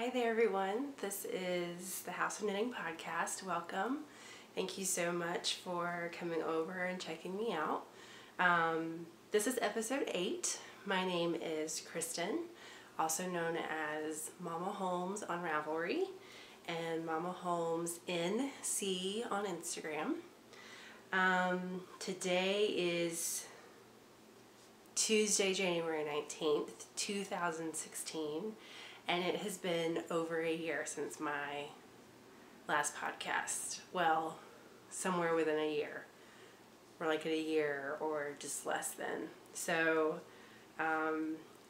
Hi there everyone, this is the House of Knitting podcast. Welcome. Thank you so much for coming over and checking me out. This is episode 8. My name is Kristen, also known as Mama Holmes on Ravelry and Mama Holmes NC on Instagram. Today is Tuesday, January 19th, 2016, and it has been over a year since my last podcast. Well, somewhere within a year, or like at a year or just less than. So I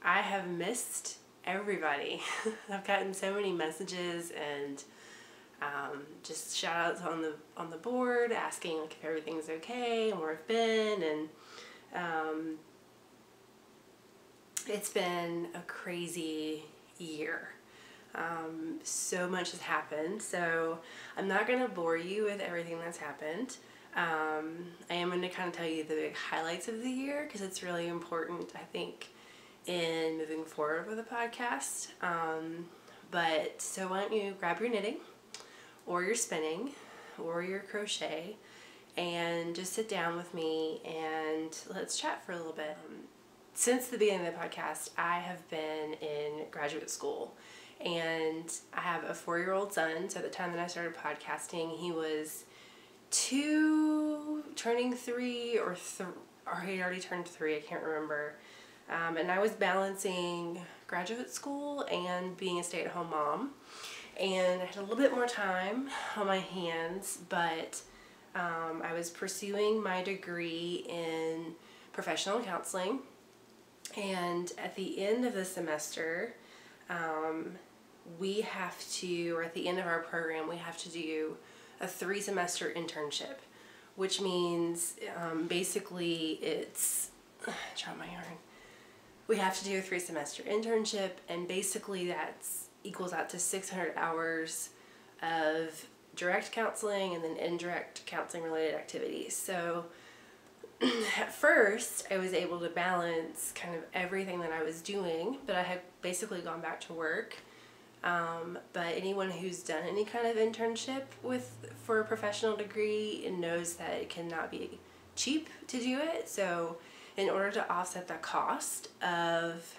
have missed everybody. I've gotten so many messages and just shout outs on the board asking like if everything's okay and where I've been, and it's been a crazy year. So much has happened, so I'm not going to bore you with everything that's happened. I am going to kind of tell you the big highlights of the year because it's really important, I think, in moving forward with the podcast. But so why don't you grab your knitting or your spinning or your crochet and just sit down with me and let's chat for a little bit. Since the beginning of the podcast, I have been in graduate school, and I have a 4-year-old son. So at the time that I started podcasting, he was 2, turning 3, or he had already turned 3, I can't remember. And I was balancing graduate school and being a stay-at-home mom, and I had a little bit more time on my hands, but I was pursuing my degree in professional counseling. And at the end of the semester, we have to, or at the end of our program, we have to do a 3-semester internship, which means basically it's, drop my yarn. We have to do a 3-semester internship, and basically that's equals out to 600 hours of direct counseling and then indirect counseling related activities. So at first, I was able to balance kind of everything that I was doing, but I had basically gone back to work. But anyone who's done any kind of internship for a professional degree knows that it cannot be cheap to do it. So in order to offset the cost of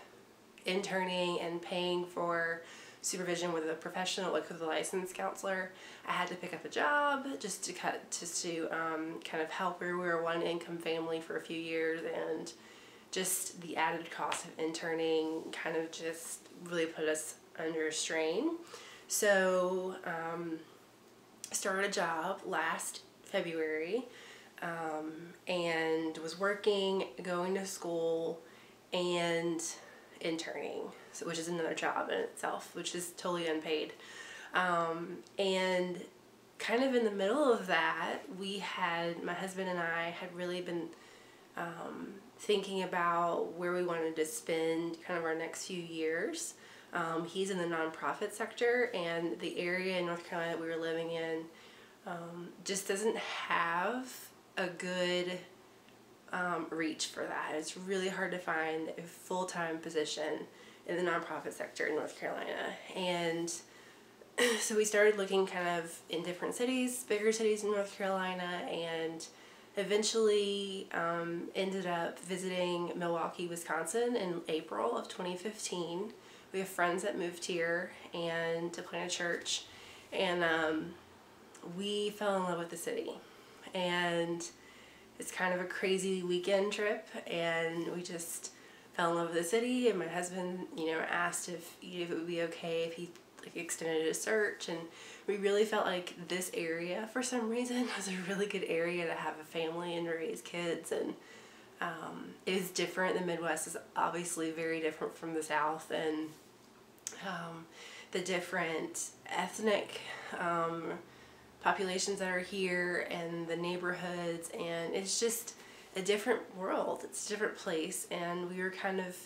interning and paying for supervision with a professional, like with a licensed counselor, I had to pick up a job just to kind of help. We were a one-income family for a few years, and just the added cost of interning kind of just really put us under strain. So I started a job last February, and was working, going to school, and interning, so which is another job in itself, which is totally unpaid. And kind of in the middle of that, my husband and I had really been thinking about where we wanted to spend kind of our next few years. He's in the nonprofit sector, and the area in North Carolina that we were living in just doesn't have a good reach for that. It's really hard to find a full-time position in the nonprofit sector in North Carolina. And so we started looking kind of in different cities, bigger cities in North Carolina, and eventually ended up visiting Milwaukee, Wisconsin in April of 2015. We have friends that moved here and to plant a church, and we fell in love with the city. And it's kind of a crazy weekend trip, and we just fell in love with the city, and my husband, asked if it would be okay if he extended a search, and we really felt like this area, for some reason, was a really good area to have a family and raise kids. And it is different. The Midwest is obviously very different from the South, and the different ethnic populations that are here and the neighborhoods, and it's just a different world. It's a different place, and we were kind of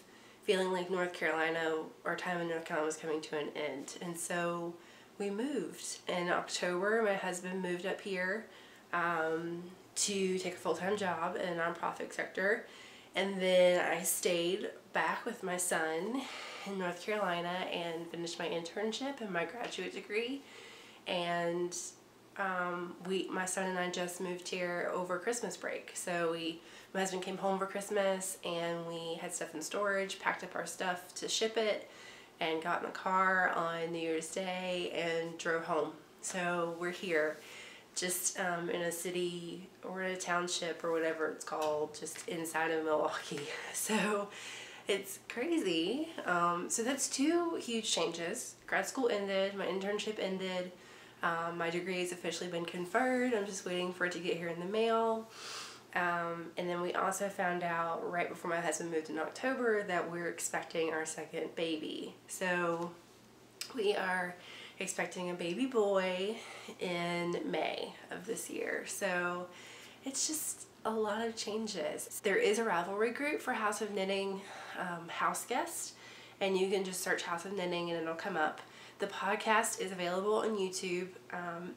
feeling like North Carolina, our time in North Carolina was coming to an end. And so we moved in October. My husband moved up here to take a full-time job in a nonprofit sector, And then I stayed back with my son in North Carolina and finished my internship and my graduate degree. And my son and I just moved here over Christmas break. So my husband came home for Christmas and we had stuff in storage, packed up our stuff to ship it, and got in the car on New Year's Day and drove home. So we're here, just in a city or in a township or whatever it's called, just inside of Milwaukee. So it's crazy. So that's two huge changes. Grad school ended, my internship ended, my degree has officially been conferred. I'm just waiting for it to get here in the mail. And then we also found out right before my husband moved in October that we're expecting our second baby. So we are expecting a baby boy in May of this year. So it's just a lot of changes. There is a Ravelry group for House of Knitting house guest, and you can just search House of Knitting and it'll come up. The podcast is available on YouTube.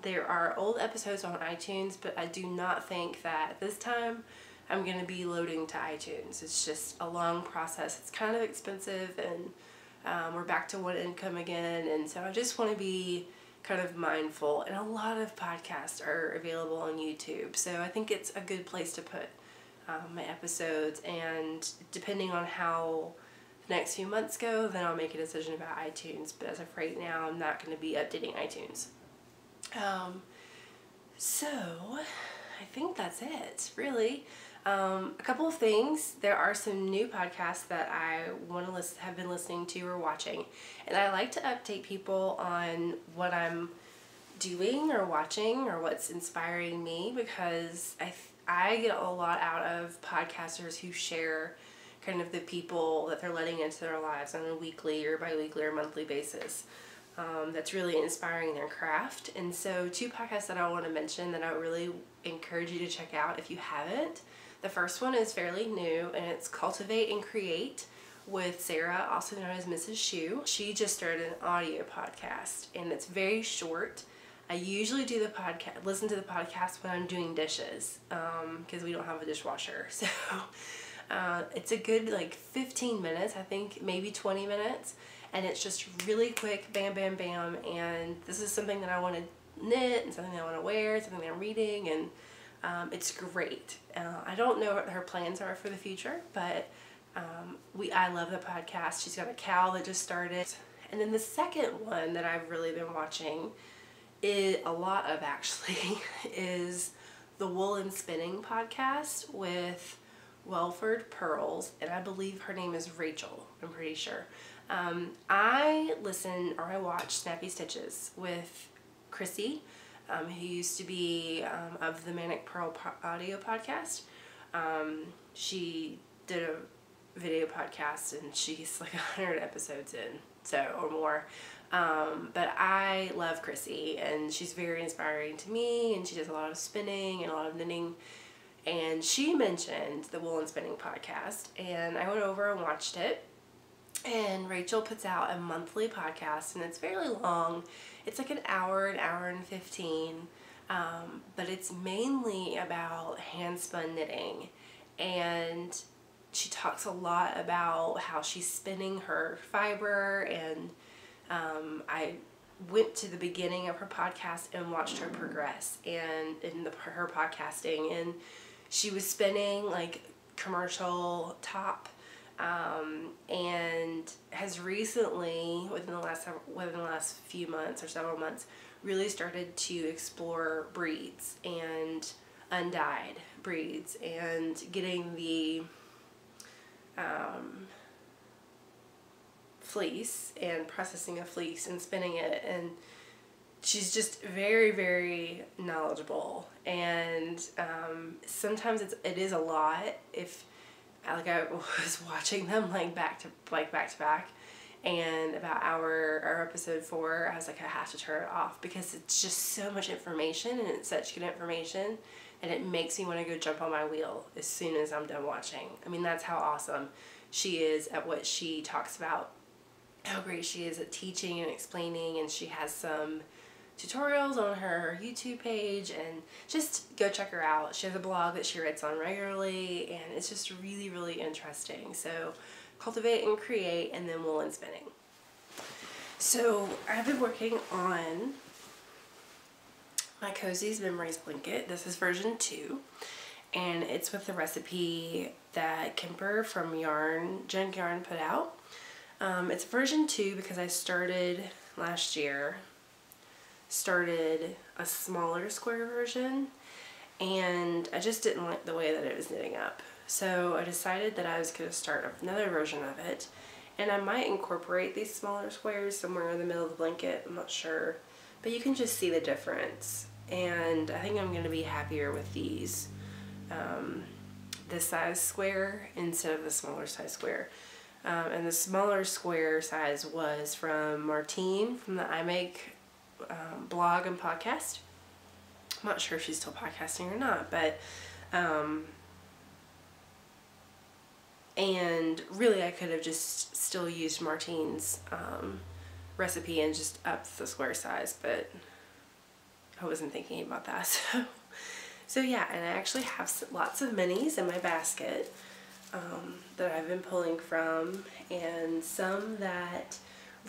There are old episodes on iTunes, but I do not think that this time I'm going to be loading to iTunes. It's just a long process. It's kind of expensive, and we're back to one income again, and so I just want to be kind of mindful. And a lot of podcasts are available on YouTube, so I think it's a good place to put my episodes, and depending on how the next few months go, then I'll make a decision about iTunes. But as of right now, I'm not going to be updating iTunes. So I think that's it, really. A couple of things. There are some new podcasts that I want to have been listening to or watching, and I like to update people on what I'm doing or watching or what's inspiring me, because I get a lot out of podcasters who share kind of the people that they're letting into their lives on a weekly or bi-weekly or monthly basis. That's really inspiring their craft. And so two podcasts that I want to mention that I really encourage you to check out if you haven't. The first one is fairly new, and it's Cultivate and Create with Sarah, also known as Mrs. Shu. She just started an audio podcast, and it's very short. I usually do listen to the podcast when I'm doing dishes, because we don't have a dishwasher. So it's a good 15 minutes, I think, maybe 20 minutes, and it's just really quick, bam, bam, bam. And this is something that I want to knit and something that I want to wear, something that I'm reading, and it's great. I don't know what her plans are for the future, but I love the podcast. She's got a cow that just started. And then the second one that I've really been watching, a lot of actually, is the Wool and Spinning podcast with Welford Pearls, and I believe her name is Rachel, I'm pretty sure. I watch Snappy Stitches with Chrissy, who used to be of the Manic Pearl audio podcast. She did a video podcast, and she's 100 episodes in, or more. But I love Chrissy, and she's very inspiring to me, and she does a lot of spinning and a lot of knitting. And she mentioned the Wool and Spinning podcast, and I went over and watched it. And Rachel puts out a monthly podcast, and it's fairly long. It's an hour and 15, but it's mainly about hand-spun knitting. And she talks a lot about how she's spinning her fiber, and I went to the beginning of her podcast and watched her progress and in her podcasting, and she was spinning commercial top, and has recently, within the last few months or several months, really started to explore breeds and undyed breeds and getting the fleece and processing a fleece and spinning it, and she's just very, very knowledgeable. And sometimes it is a lot. If I was watching them back to back, and about episode 4, I was I have to turn it off, because it's just so much information, and it's such good information, and it makes me want to go jump on my wheel as soon as I'm done watching. I mean, that's how awesome she is at what she talks about, how great she is at teaching and explaining, and she has some tutorials on her YouTube page, and just go check her out. She has a blog that she writes on regularly, and it's just really, really interesting. So cultivate and create, and then wool and spinning. So I've been working on my Cozy's Memories blanket. This is version 2, and it's with the recipe that Kemper from Junk Yarn put out. It's version 2 because I started last year, a smaller square version, and I just didn't like the way that it was knitting up. So I decided that I was going to start another version of it, and I might incorporate these smaller squares somewhere in the middle of the blanket. I'm not sure, but you can just see the difference, and I think I'm going to be happier with these, this size square instead of the smaller size square. And the smaller square size was from Martine from the I Make blog and podcast. I'm not sure if she's still podcasting or not, but and really I could have just still used Martine's recipe and just upped the square size, but I wasn't thinking about that. So yeah, and I actually have lots of minis in my basket that I've been pulling from, and some that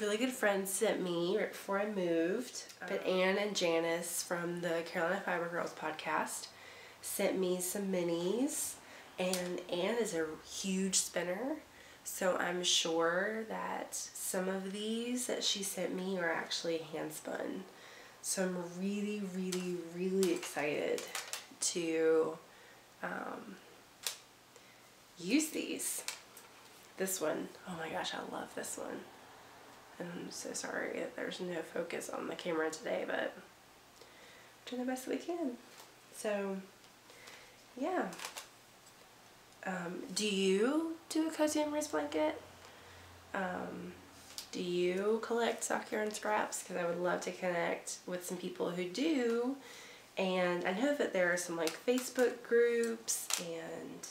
really good friends sent me right before I moved. But Anne and Janice from the Carolina Fiber Girls podcast sent me some minis, and Anne is a huge spinner, so I'm sure that some of these that she sent me are actually hand spun. So I'm really, really, really excited to use these. This one, oh my gosh, I love this one. And I'm so sorry that there's no focus on the camera today, but we're doing the best we can. So yeah. Do you do a Cozy Memories blanket? Do you collect sock yarn scraps? Because I would love to connect with some people who do. And I know that there are some like Facebook groups and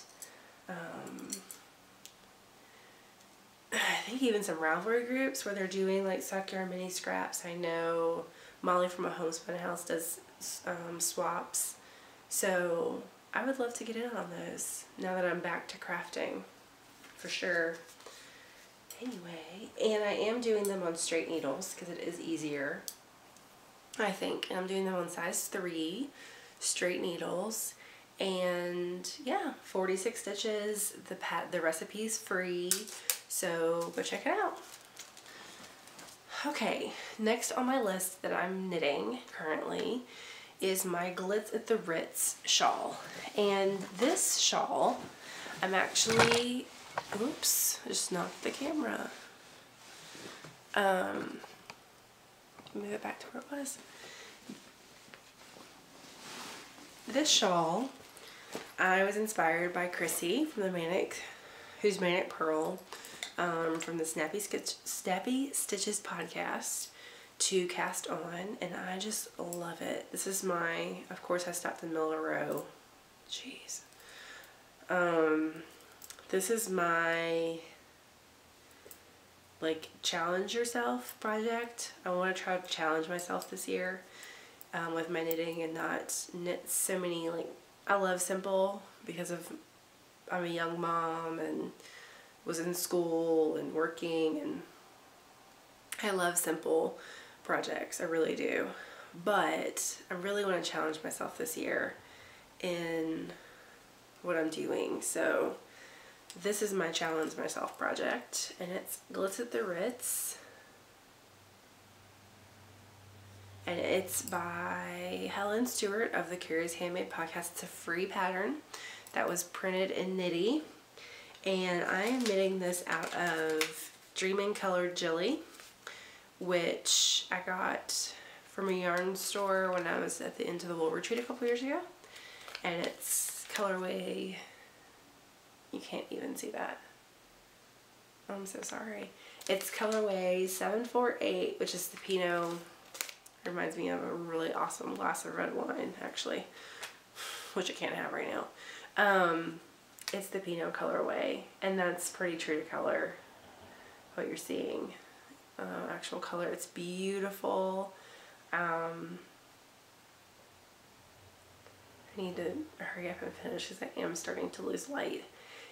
I think even some ravelry groups where they're doing like sock yarn mini scraps. I know Molly from a Homespun House does swaps. So I would love to get in on those now that I'm back to crafting, for sure. Anyway, and I am doing them on straight needles because it is easier, I think. And I'm doing them on size 3 straight needles, and yeah, 46 stitches. The recipe's free, so go check it out. Okay, next on my list that I'm knitting currently is my Glitz at the Ritz shawl. And this shawl, I'm actually, oops, just knocked the camera. Move it back to where it was. This shawl, I was inspired by Chrissy from who's Manic Pearl, from the Snappy Stitches podcast, to cast on, and I just love it. This is my, of course I stopped in Miller Row. Jeez. This is my like challenge yourself project. I want to try to challenge myself this year with my knitting and not knit so many, like, I love simple because I'm a young mom and was in school and working, and I love simple projects, I really do. But I really want to challenge myself this year in what I'm doing. So this is my challenge myself project, and it's Glitz at the Ritz, and it's by Helen Stewart of the Curious Handmade podcast. It's a free pattern that was printed in Knitty, and I am knitting this out of Dreamin' Colored Jilly, which I got from a yarn store when I was at the Into the Wool retreat a couple years ago, and it's colorway, you can't even see that, I'm so sorry, it's colorway 748, which is the Pinot. It reminds me of a really awesome glass of red wine, actually, which I can't have right now. It's the Pinot colorway, and that's pretty true to color, what you're seeing. Actual color. It's beautiful. I need to hurry up and finish because I am starting to lose light.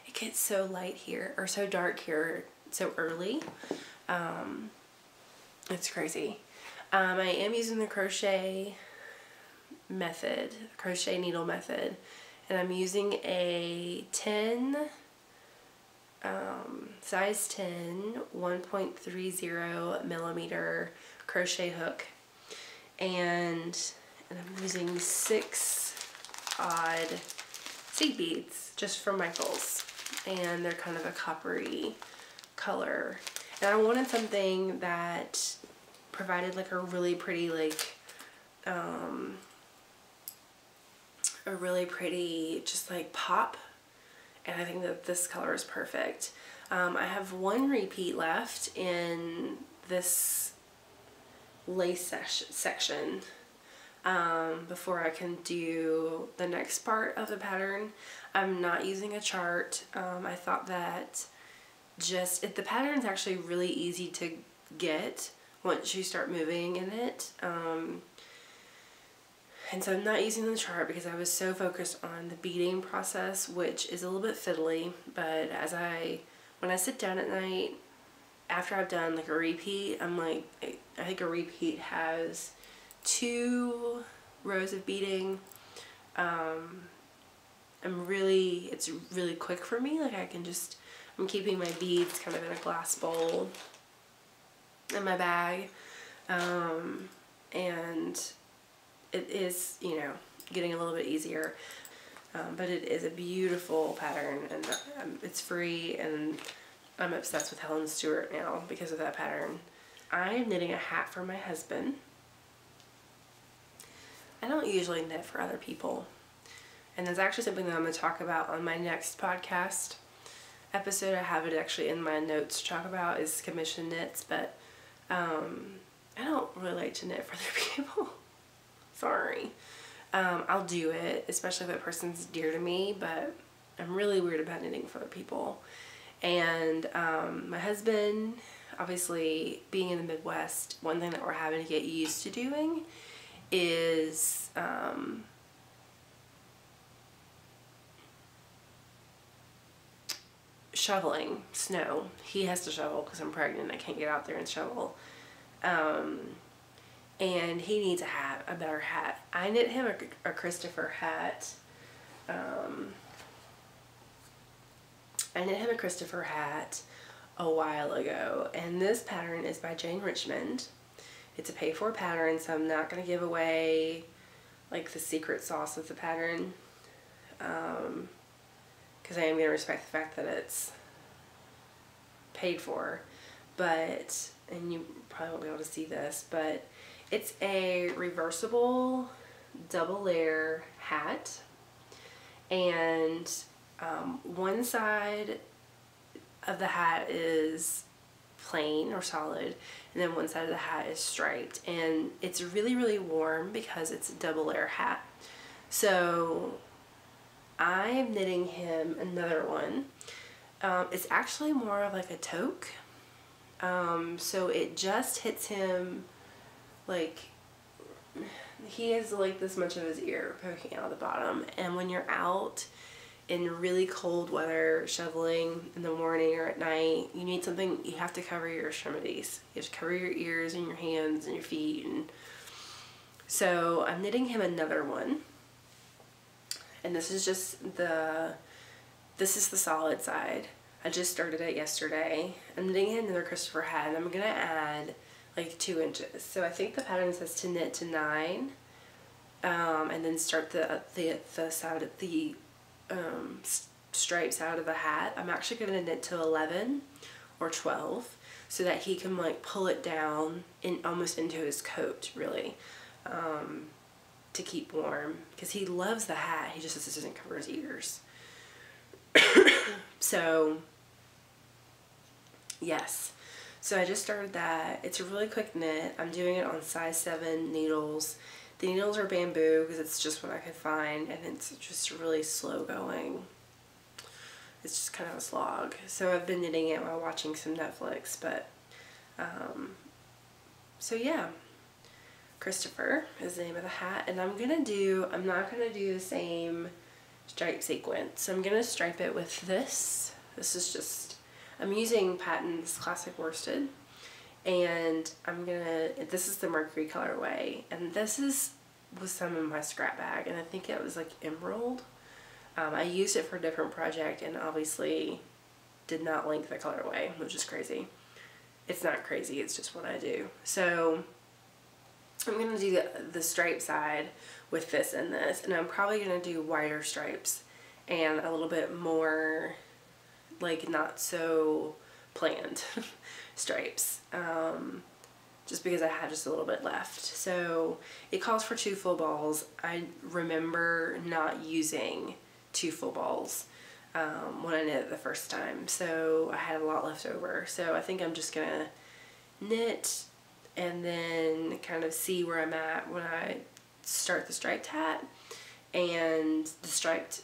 It gets so light here, or so dark here so early. It's crazy. I am using the crochet method, crochet needle method, and I'm using a 10, size 10, 1.30 millimeter crochet hook, and I'm using 6 odd seed beads just from Michael's, and they're kind of a coppery color, and I wanted something that provided like a really pretty just like pop, and I think that this color is perfect. I have one repeat left in this lace section before I can do the next part of the pattern. I'm not using a chart. I thought that the pattern's actually really easy to get once you start moving in it. And so I'm not using the chart because I was so focused on the beading process, which is a little bit fiddly, but when I sit down at night, after I've done like a repeat, I'm like, I think a repeat has 2 rows of beading. It's really quick for me. Like I'm keeping my beads kind of in a glass bowl in my bag. And it is, getting a little bit easier. But it is a beautiful pattern, and it's free, and I'm obsessed with Helen Stewart now because of that pattern. I'm knitting a hat for my husband. I don't usually knit for other people, and that's actually something that I'm going to talk about on my next podcast episode. I have it actually in my notes to talk about is commission knits, but I don't really like to knit for other people. Sorry. I'll do it, especially if that person's dear to me, but I'm really weird about knitting for other people. And my husband, obviously being in the Midwest, one thing that we're having to get used to doing is shoveling snow. He has to shovel because I'm pregnant. I can't get out there and shovel. And he needs a hat, a better hat. I knit him a Christopher hat. I knit him a Christopher hat a while ago, and this pattern is by Jane Richmond. It's a pay-for pattern, so I'm not going to give away like the secret sauce of the pattern, because I am going to respect the fact that it's paid for. But, and you probably won't be able to see this, but it's a reversible double layer hat, and one side of the hat is plain or solid, and then one side of the hat is striped, and it's really, really warm because it's a double layer hat. So I'm knitting him another one. It's actually more of like a toque, so it just hits him like, he has like this much of his ear poking out of the bottom, and when you're out in really cold weather shoveling in the morning or at night, you need something, you have to cover your extremities. You have to cover your ears and your hands and your feet, and so I'm knitting him another one, and this is just the solid side. I just started it yesterday. I'm knitting him another Christopher hat, and I'm gonna add like 2 inches. So I think the pattern says to knit to 9, and then start the side of the stripes out of the hat. I'm actually going to knit to 11 or 12 so that he can like pull it down in almost into his coat, really, to keep warm, because he loves the hat. He just doesn't cover his ears. So yes. So I just started that. It's a really quick knit. I'm doing it on size 7 needles. The needles are bamboo because it's just what I could find, and it's just really slow going. It's just kind of a slog. So I've been knitting it while watching some Netflix, but so yeah. Christopher is the name of the hat, and I'm not gonna do the same stripe sequence. So I'm gonna stripe it with this. This is just, I'm using Patton's Classic Worsted, and this is the Mercury colorway, and this was some in my scrap bag, and I think it was like emerald. I used it for a different project and obviously did not link the colorway, which is crazy. It's not crazy, it's just what I do. So I'm going to do the stripe side with this and this, and I'm probably going to do wider stripes and a little bit more like not so planned stripes, just because I had just a little bit left. So it calls for 2 full balls. I remember not using 2 full balls when I knit it the first time, so I had a lot left over. So I think I'm just gonna knit and then kind of see where I'm at when I start the striped hat and the striped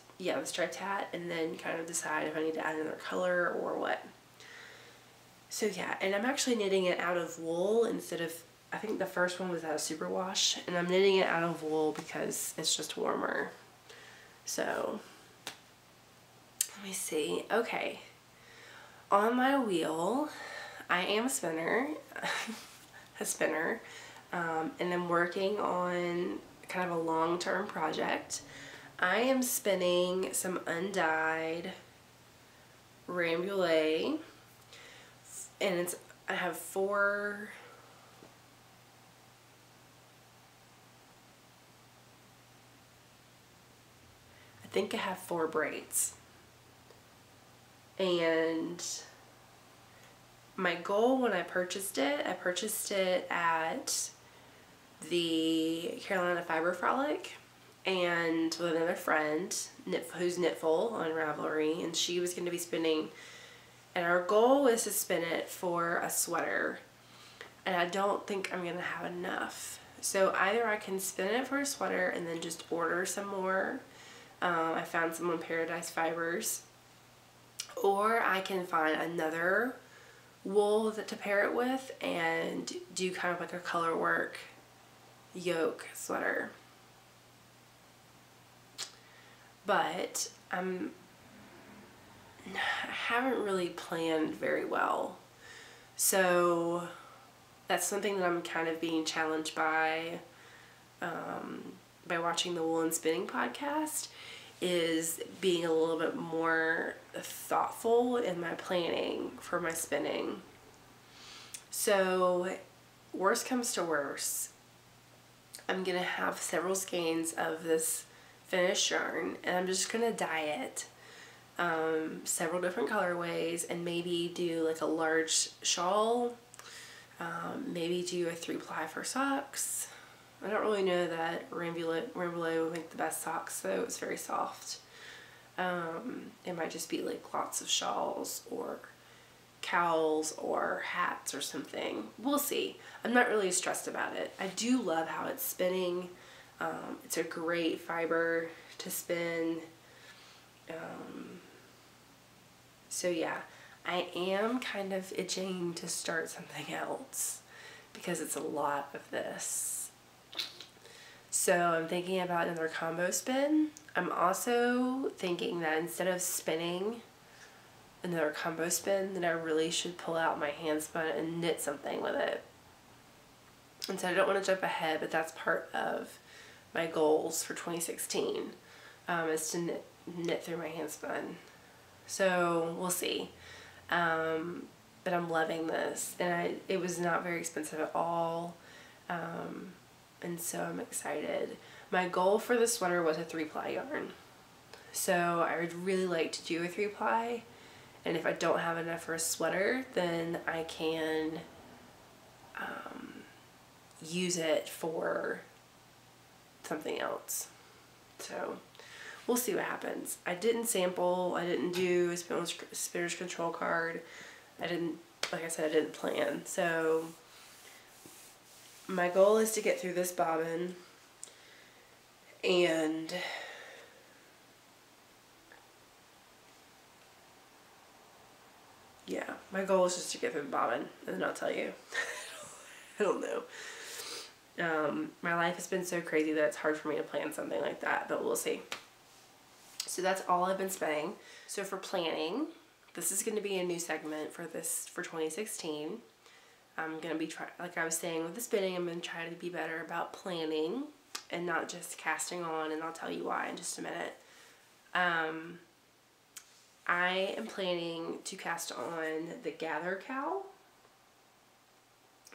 hat, and then kind of decide if I need to add another color or what. So yeah, and I'm actually knitting it out of wool instead of, I think the first one was out of superwash, and I'm knitting it out of wool because it's just warmer. So let me see. Okay, on my wheel I am a spinner and I'm working on kind of a long-term project. I am spinning some undyed rambouillet, and I have 4 I think I have 4 braids, and my goal when I purchased it at the Carolina Fiber Frolic and with another friend who's Knitful on Ravelry, and she was going to be spinning, and our goal was to spin it for a sweater, and I don't think I'm going to have enough. So either I can spin it for a sweater and then just order some more. I found some on Paradise Fibers, or I can find another wool to pair it with and do kind of like a color work yoke sweater. But I haven't really planned very well, so that's something that I'm kind of being challenged by watching the Wool and Spinning podcast, is being a little bit more thoughtful in my planning for my spinning. So worst comes to worst, I'm gonna have several skeins of this finished yarn, and I'm just gonna dye it several different colorways, and maybe do like a large shawl, maybe do a 3-ply for socks. I don't really know that Rambouillet would make the best socks, though. It's very soft. It might just be like lots of shawls or cowls or hats or something. We'll see. I'm not really stressed about it. I do love how it's spinning. It's a great fiber to spin. So yeah, I am kind of itching to start something else because it's a lot of this. So I'm thinking about another combo spin. I'm also thinking that instead of spinning another combo spin, that I really should pull out my hand spun and knit something with it. And so I don't want to jump ahead, but that's part of my goals for 2016, is to knit through my hand spun. So we'll see. But I'm loving this, and it was not very expensive at all. And so I'm excited. My goal for the sweater was a 3-ply yarn. So I would really like to do a 3-ply, and if I don't have enough for a sweater, then I can use it for something else. So we'll see what happens. I didn't sample, I didn't do a spinner's control card. Like I said, I didn't plan. So my goal is to get through this bobbin, and yeah, my goal is just to get through the bobbin, and then I'll tell you. I don't know. My life has been so crazy that it's hard for me to plan something like that, but we'll see. So that's all I've been spending. So for planning, this is going to be a new segment for 2016. I'm going to be like I was saying with the spinning, I'm going to try to be better about planning and not just casting on, and I'll tell you why in just a minute. I am planning to cast on the Gather Cowl.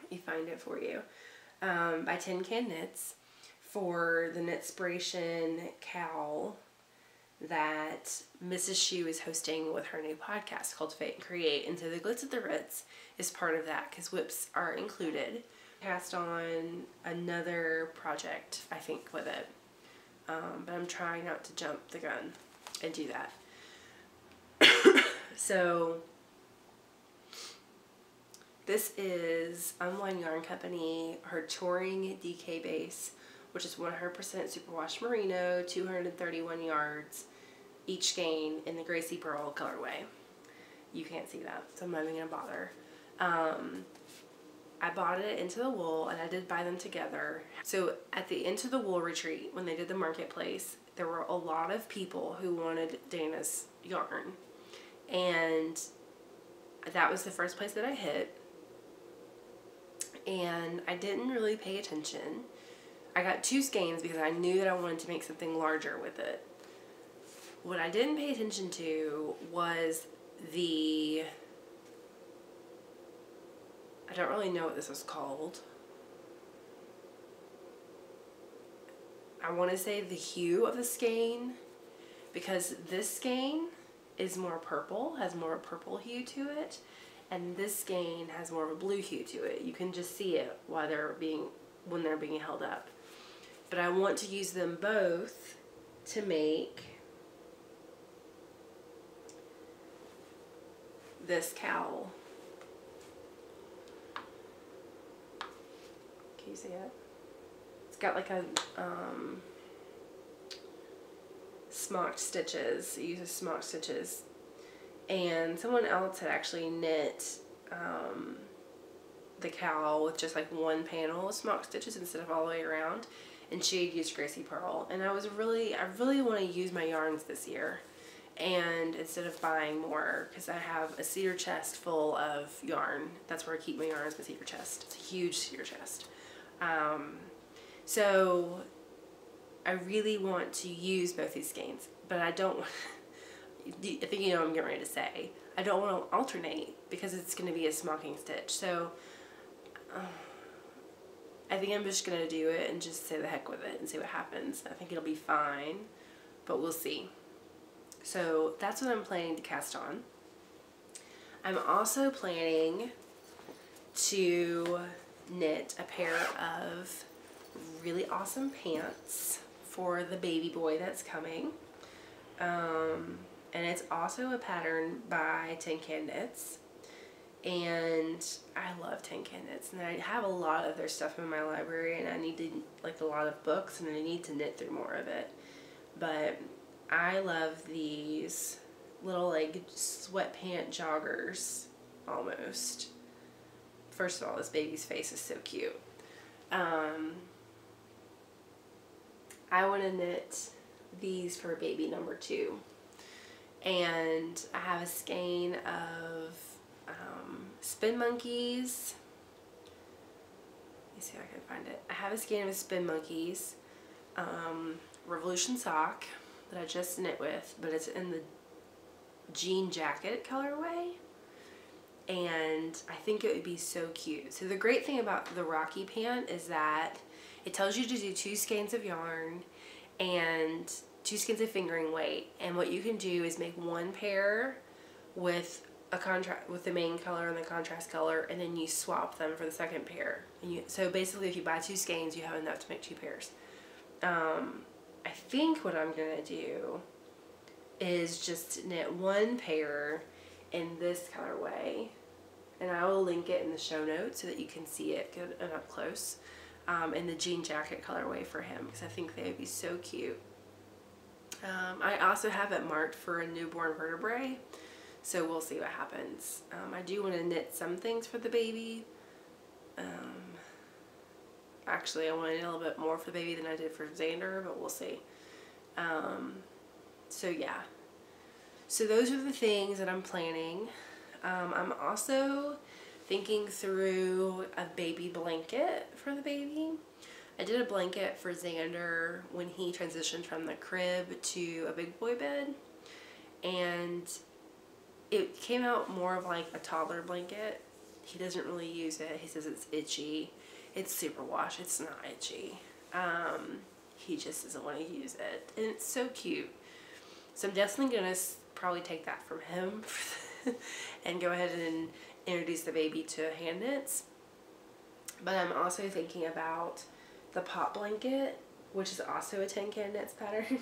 Let me find it for you. By Tin Can Knits, for the Knitspiration cowl that Mrs. Shu is hosting with her new podcast, Cultivate and Create. And so the Glitz at the Ritz is part of that because whips are included. Cast on another project, I think, with it. But I'm trying not to jump the gun and do that. So this is Unwind Yarn Company, her Touring DK base, which is 100% superwash merino, 231 yards, each skein in the Gracie Pearl colorway. You can't see that, so I'm not even going to bother. I bought it Into the Wool, and I did buy them together. So at the Into the Wool retreat, when they did the marketplace, there were a lot of people who wanted Dana's yarn. And that was the first place that I hit. And I didn't really pay attention. I got 2 skeins because I knew that I wanted to make something larger with it. What I didn't pay attention to was I don't really know what this was called. I want to say the hue of the skein, because this skein is more purple, has more purple hue to it, and this skein has more of a blue hue to it. You can just see it when they're being held up. But I want to use them both to make this cowl. Can you see it? It's got like a smocked stitches. It uses smocked stitches. And someone else had actually knit the cowl with just like one panel of smocked stitches instead of all the way around. And she had used Gracie Pearl. And I really want to use my yarns this year. And instead of buying more, because I have a cedar chest full of yarn. That's where I keep my yarns, my cedar chest. It's a huge cedar chest. So I really want to use both these skeins, but I don't, I think you know what I'm getting ready to say. I don't want to alternate because it's going to be a smocking stitch. So I think I'm just going to do it and just say the heck with it and see what happens. I think it'll be fine, but we'll see. So that's what I'm planning to cast on. I'm also planning to knit a pair of really awesome pants for the baby boy that's coming. And it's also a pattern by Tin Can Knits. And I love Tin Can Knits. And I have a lot of their stuff in my library, and I need to, like, a lot of books, and I need to knit through more of it. But I love these little, like, sweatpant joggers, almost. First of all, this baby's face is so cute. I want to knit these for baby number 2. And I have a skein of Spin Monkeys. Let me see if I can find it. I have a skein of Spin Monkeys Revolution sock that I just knit with, but it's in the jean jacket colorway. And I think it would be so cute. So the great thing about the Rocky pant is that it tells you to do 2 skeins of yarn and 2 skeins of fingering weight. And what you can do is make 1 pair with a contrast, with the main color and the contrast color, and then you swap them for the second pair. And so basically, if you buy 2 skeins, you have enough to make 2 pairs. I think what I'm gonna do is just knit 1 pair in this colorway, and I will link it in the show notes so that you can see it good and up close, in the jean jacket colorway for him, because I think they would be so cute. I also have it marked for a newborn vertebrae, so we'll see what happens. I do want to knit some things for the baby, Actually, I wanted a little bit more for the baby than I did for Xander, but we'll see. So yeah. So those are the things that I'm planning. I'm also thinking through a baby blanket for the baby. I did a blanket for Xander when he transitioned from the crib to a big boy bed. And it came out more of like a toddler blanket. He doesn't really use it. He says it's itchy. It's superwash. It's not itchy. He just doesn't want to use it. And it's so cute. So I'm definitely going to probably take that from him and go ahead and introduce the baby to hand knits. But I'm also thinking about the pop blanket, which is also a tin can knits pattern.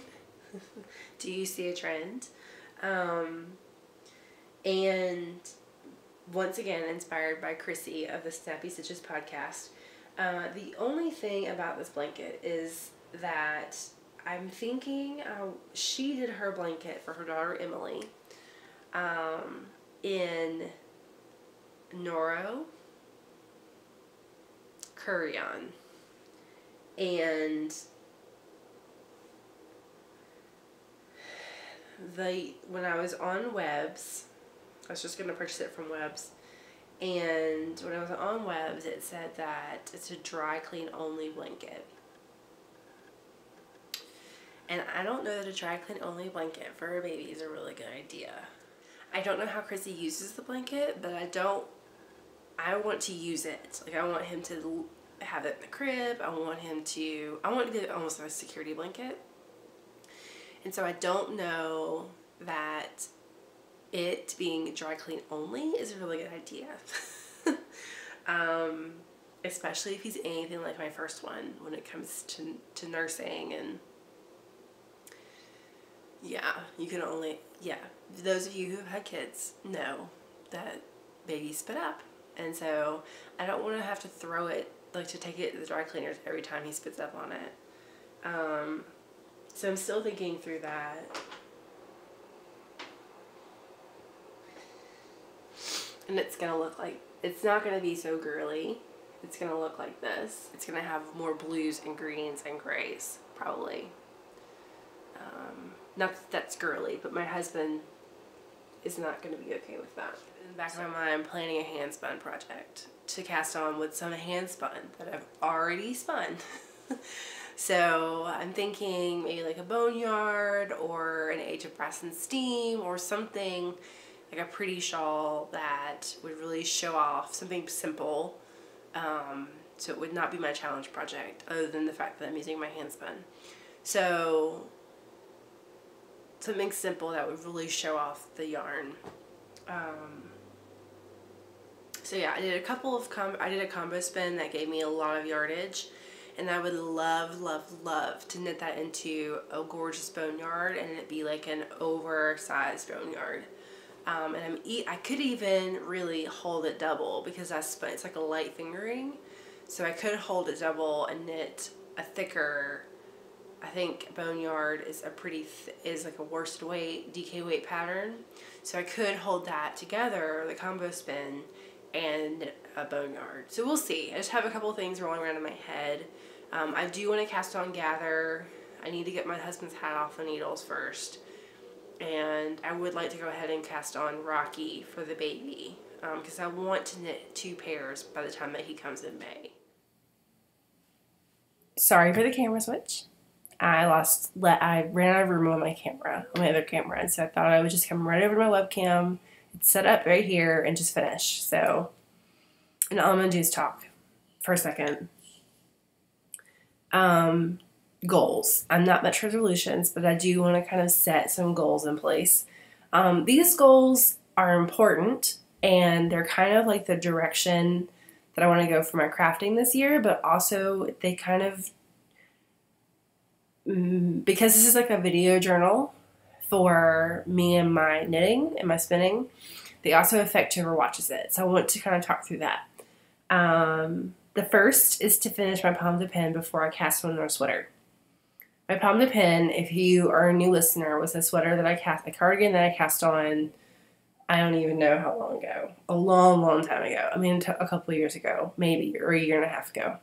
Do you see a trend? And once again, inspired by Chrissy of the Snappy Stitches podcast. The only thing about this blanket is that I'm thinking she did her blanket for her daughter Emily in Noro Kurion, and when I was on Webs, I was just going to purchase it from Webs, and when I was on Webs it said that it's a dry clean only blanket. And I don't know that a dry clean only blanket for a baby is a really good idea. I don't know how Chrissy uses the blanket, but I want to use it. Like, I want him to have it in the crib. I want it to be almost like a security blanket. And so I don't know that it being dry clean only is a really good idea. Especially if he's anything like my first one when it comes to nursing. And yeah, those of you who have had kids know that babies spit up. And so I don't want to have to throw it, like to take it to the dry cleaners every time he spits up on it. So I'm still thinking through that. And it's going to look like, it's not going to be so girly. It's going to look like this. It's going to have more blues and greens and grays, probably. Not that that's girly, but my husband is not going to be okay with that. In the back of my mind, I'm planning a hand spun project to cast on with some hand spun that I've already spun. So I'm thinking maybe like a boneyard or an Age of Brass and Steam or something like a pretty shawl that would really show off something simple. So it would not be my challenge project other than the fact that I'm using my hand spun. So something simple that would really show off the yarn. So yeah, I did a combo spin that gave me a lot of yardage, and I would love, love, love to knit that into a gorgeous boneyard and it be like an oversized boneyard. And I could even really hold it double because it's like a light fingering, so I could hold it double and knit a thicker. I think boneyard is is like a worsted weight, DK weight pattern. So I could hold that together, the combo spin, and a boneyard. So we'll see. I just have a couple of things rolling around in my head. I do want to cast on gather. I need to get my husband's hat off the needles first. And I would like to go ahead and cast on Rocky for the baby. Because I want to knit 2 pairs by the time that he comes in May. Sorry for the camera switch. I ran out of room on my other camera, and so I thought I would just come right over to my webcam. It's set up right here and just finish. So, and all I'm going to do is talk for a second. Goals. I'm not much for resolutions, but I do want to kind of set some goals in place. These goals are important, and they're kind of like the direction that I want to go for my crafting this year, but also they kind of, because this is like a video journal for me and my knitting and my spinning, they also affect whoever watches it. So I want to kind of talk through that. The first is to finish my palm to pin before I cast on another sweater. My palm to pin, if you are a new listener, was a sweater that a cardigan that I cast on, I don't even know how long ago. A long, long time ago. I mean, a couple of years ago, maybe, or a year and a half ago.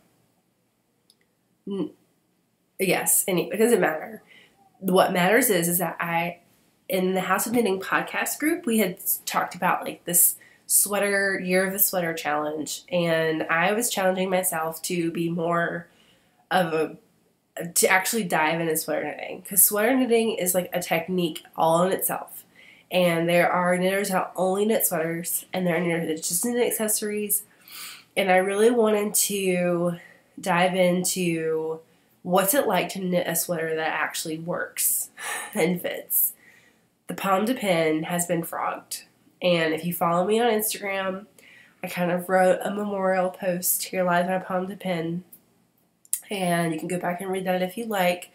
Yes, it doesn't matter. What matters is that in the House of Knitting podcast group, we had talked about like this year of the sweater challenge, and I was challenging myself to be more to actually dive into sweater knitting, because sweater knitting is like a technique all in itself. And there are knitters that only knit sweaters, and there are knitters that just knit accessories. And I really wanted to dive into what's it like to knit a sweater that actually works and fits. The palm to pin has been frogged. And if you follow me on Instagram, I kind of wrote a memorial post, "Here lies my palm to pin." And you can go back and read that if you like.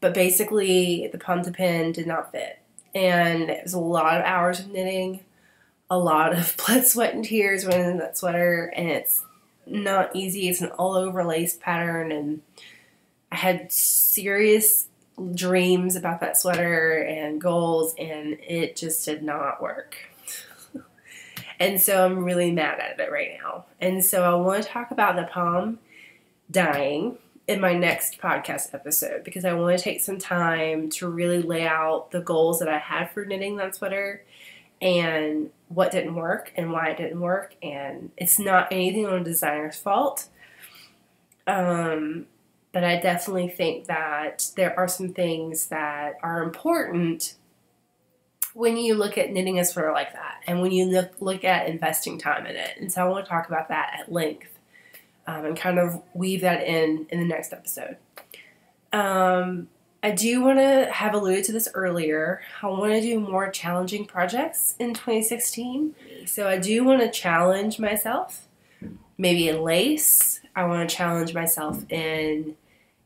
But basically, the palm to pin did not fit. And it was a lot of hours of knitting, a lot of blood, sweat, and tears went into that sweater. And it's not easy. It's an all-over lace pattern. And I had serious dreams about that sweater and goals, and it just did not work. And so I'm really mad at it right now. And so I want to talk about the palm dying in my next podcast episode, because I want to take some time to really lay out the goals that I had for knitting that sweater and what didn't work and why it didn't work. And it's not anything on a designer's fault. But I definitely think that there are some things that are important when you look at knitting a sweater like that, and when you look at investing time in it. And so I want to talk about that at length, and kind of weave that in the next episode. I do want to have alluded to this earlier. I want to do more challenging projects in 2016. So I do want to challenge myself, maybe in lace. I want to challenge myself in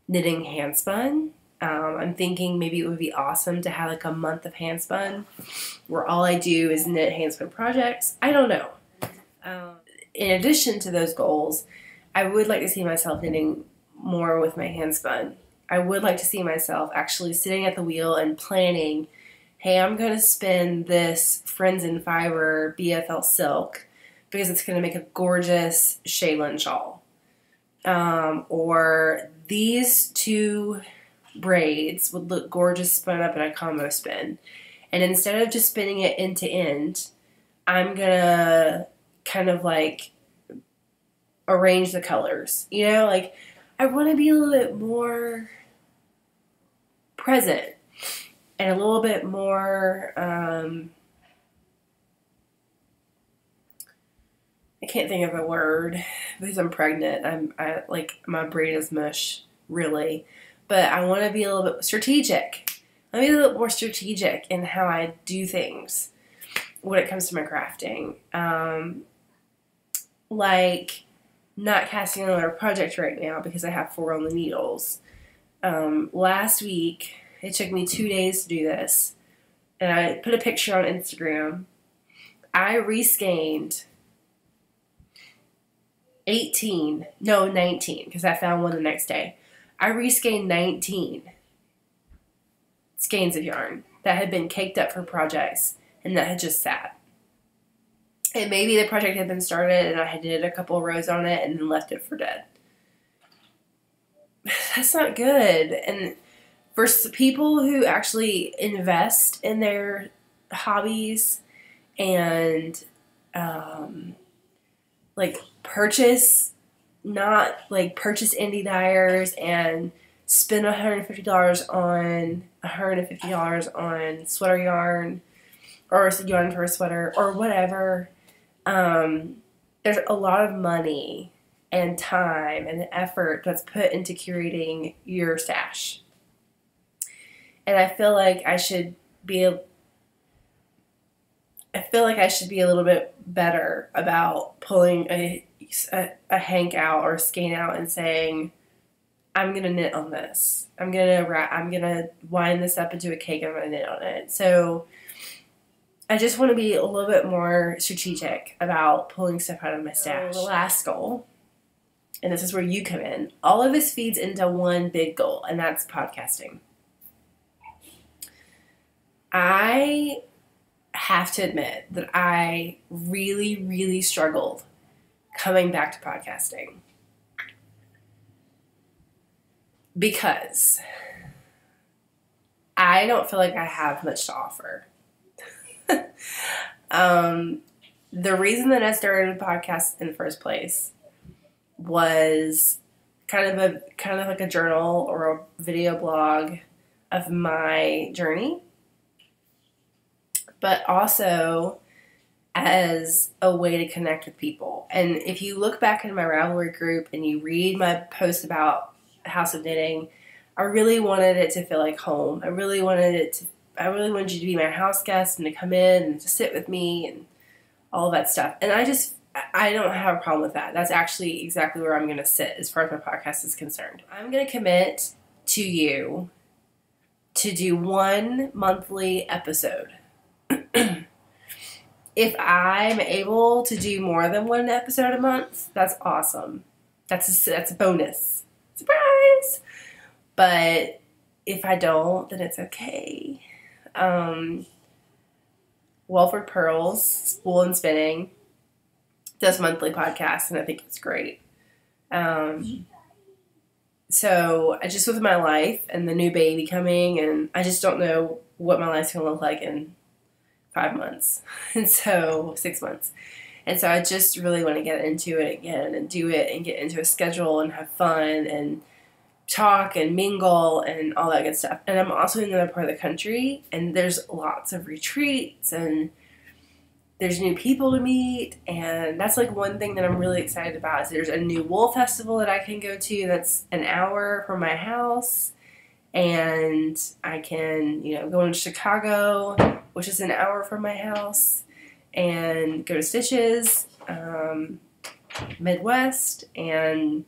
knitting handspun. I'm thinking maybe it would be awesome to have like a month of handspun where all I do is knit handspun projects. I don't know. In addition to those goals, I would like to see myself knitting more with my handspun. I would like to see myself actually sitting at the wheel and planning, hey, I'm going to spin this Friends in Fiber BFL silk because it's going to make a gorgeous Shaylin shawl. Or these two braids would look gorgeous spun up in a combo spin. And instead of just spinning it end to end, I'm going to kind of like arrange the colors. You know, like I want to be a little bit more present and a little bit more, I can't think of a word because I'm pregnant. I like my brain is mush, really. But I want to be a little bit strategic. Let me be a little bit more strategic in how I do things when it comes to my crafting. Like not casting another project right now because I have 4 on the needles. Last week, it took me 2 days to do this. And I put a picture on Instagram. I reskeined 19, because I found one the next day. I reskeined 19 skeins of yarn that had been caked up for projects and that had just sat. And maybe the project had been started and I had did a couple of rows on it and then left it for dead. That's not good. And for people who actually invest in their hobbies and purchase indie dyers and spend $150 on sweater yarn or yarn for a sweater or whatever. There's a lot of money and time and effort that's put into curating your stash. And I feel like I should be a little bit better about pulling a hank out or a skein out and saying, I'm gonna knit on this. I'm gonna wind this up into a cake. I'm gonna knit on it. So I just want to be a little bit more strategic about pulling stuff out of my stash. The last goal, and this is where you come in. All of this feeds into one big goal, and that's podcasting. I have to admit that I really, really struggled coming back to podcasting. because I don't feel like I have much to offer. The reason that I started a podcast in the first place was kind of like a journal or a video blog of my journey, but also as a way to connect with people. And if you look back in my Ravelry group and you read my post about House of Knitting, I really wanted it to feel like home. I really wanted you to be my house guest and to come in and to sit with me and all that stuff. And I don't have a problem with that. That's actually exactly where I'm going to sit as far as my podcast is concerned. I'm going to commit to you to do one monthly episode. If I'm able to do more than one episode a month, that's awesome. That's a bonus. Surprise! But if I don't, then it's okay. Welford Pearls, Spool and Spinning, does monthly podcasts, and I think it's great. So I just, with my life and the new baby coming, and I just don't know what my life's going to look like in 5 months, and so 6 months. And so I just really want to get into it again and do it and get into a schedule and have fun and talk and mingle and all that good stuff. And I'm also in another part of the country, and there's lots of retreats and there's new people to meet, and that's like one thing that I'm really excited about is there's a new wool festival that I can go to that's an hour from my house, and I can, go into Chicago, which is an hour from my house, and go to Stitches, Midwest, and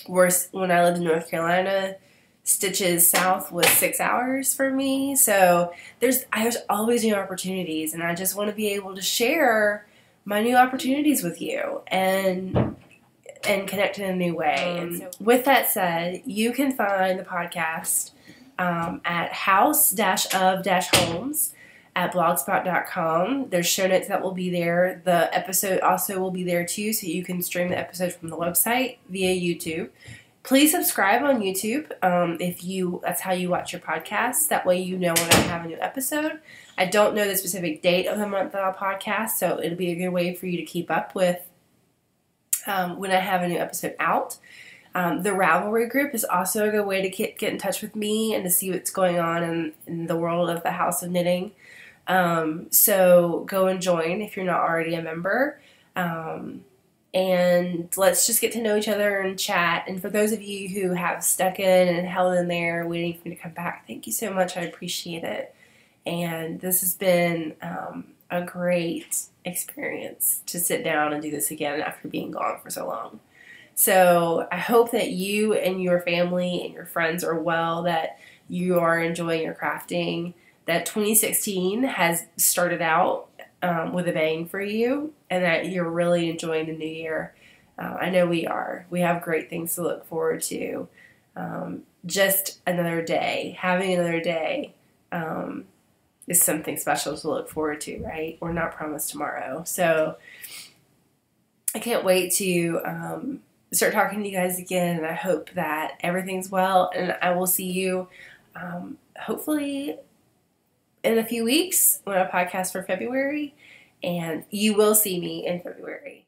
when I lived in North Carolina, Stitches South was 6 hours for me. So there's always new opportunities, and I just want to be able to share my new opportunities with you and connect in a new way. And so, with that said, you can find the podcast at house-of-homes at blogspot.com. There's show notes that will be there. The episode also will be there too, so you can stream the episode from the website via YouTube. Please subscribe on YouTube that's how you watch your podcasts. That way you know when I have a new episode. I don't know the specific date of the month that I'll podcast, so it'll be a good way for you to keep up with when I have a new episode out. The Ravelry group is also a good way to get in touch with me and to see what's going on in the world of the House of Knitting. So go and join if you're not already a member. And let's just get to know each other and chat. And for those of you who have stuck in and held in there waiting for me to come back, thank you so much. I appreciate it. And this has been a great experience to sit down and do this again after being gone for so long. So I hope that you and your family and your friends are well, that you are enjoying your crafting, that 2016 has started out with a bang for you, and that you're really enjoying the new year. I know we are. We have great things to look forward to. Just another day, having another day is something special to look forward to, right? We're not promised tomorrow. So I can't wait to start talking to you guys again, and I hope that everything's well, and I will see you hopefully in a few weeks when I podcast for February, and you will see me in February.